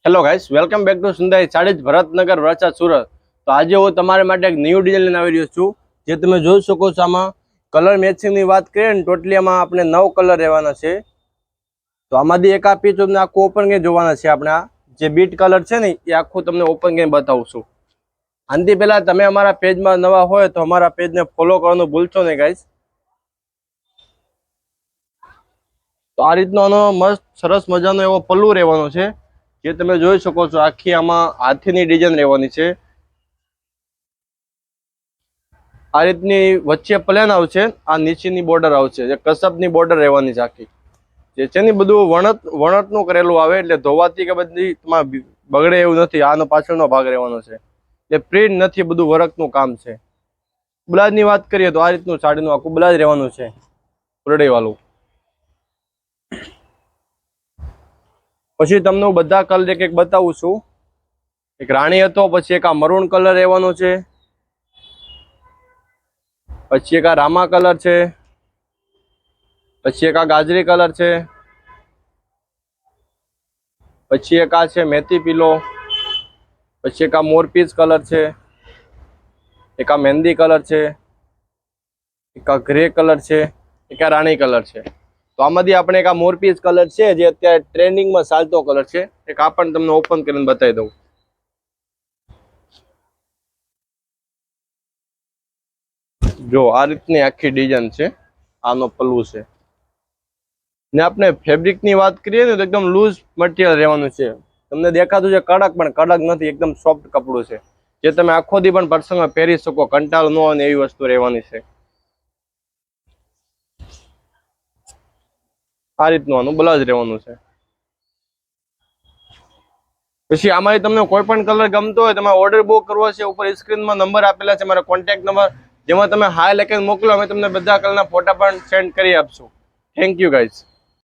Hello guys, welcome back to સુંદાઈ સાડીજ ભરતનગર વરસાદ સુરત। તો આજે હું તમારા માટે એક ન્યૂ ડિઝાઇન લઈને આવી રહ્યો છું, જે તમે જોઈ શકો છો। આમાં કલર મેચિંગની વાત કરીએ ને, ટોટલી આમાં આપણે 9 કલર રહેવાના છે। તો આમાંથી એક આ પીસ તમને આખું ઓપન કરીને જોવાના છે। આપણે આ જે બીટ કલર છે ને એ આખું તમને ઓપન કરીને બતાવું છું। આનાથી પહેલા તમે અમારા પેજમાં નવા હોય તો અમારા પેજને ફોલો કરવાનું ભૂલશો નહીં ગાઈસ। તો આ રીતનો આનો મસ્ત સરસ મજાનો એવો પલ્લુ રહેવાનો છે, જે તમે જોઈ શકો છો। આખી આમાં હાથીની ડિઝાઇન રહેવાની છે। આ રીતની વચ્ચે પ્લેન આવશે, આ નીચેની બોર્ડર આવશે, જે કસબની બોર્ડર રહેવાની છે આખી। જે છે ને બધું વણતનું કરેલું આવે, એટલે ધોવાથી કે બધી બગડે એવું નથી। આનો પાછળનો ભાગ રહેવાનો છે, એ પ્રિન્ટ નથી, બધું વર્કનું કામ છે। બ્લાઉઝની વાત કરીએ તો આ રીતનું સાડીનું આખું બ્લાઉઝ રહેવાનું છે, ફુરડી વાળું। પછી તમને હું બધા કલર એક એક બતાવું છું। એક રાણી હતો, પછી એક આ મરૂન કલર રહેવાનો છે, પછી એક આ રામા કલર છે, પછી એક આ ગાજરી કલર છે, પછી એક આ છે મેથી પીલો, પછી એક આ મોરપીસ કલર છે, એક આ મહેંદી કલર છે, એક આ ગ્રે કલર છે, એક આ રાણી કલર છે। તો આમાંથી આપણે એક આ મોરપીસ કલર છે, જે અત્યારે ટ્રેન્ડિંગમાં ચાલતો કલર છે। એક આ પણ તમને ઓપન કરીને બતાવી દઉં। જો આ રીતની આખી ડિઝાઇન છે, આનો પલ્લુ છે। ને આપણે ફેબ્રિકની વાત કરીએ ને તો એકદમ લૂઝ મટીરિયલ રહેવાનું છે। તમને દેખાતું છે કડક, પણ કડક નથી, એકદમ સોફ્ટ કપડું છે, જે તમે આખો દી પણ પ્રસંગમાં પહેરી શકો, કંટાળો ન આવે એવી વસ્તુ રહેવાની છે। આ રીતનું આનું બ્લાઉઝ રહેવાનું છે। પછી આમાંથી તમને કોઈ પણ કલર ગમતો હોય, તમે ઓર્ડર બુક કરવો છે, ઉપર સ્ક્રીનમાં નંબર આપેલા છે, મારા કોન્ટેક્ટ નંબર, જેમાં તમે હાય લખીને મોકલો, અમે તમને બધા કલરના ફોટા પણ સેન્ડ કરી આપશું। Thank you guys.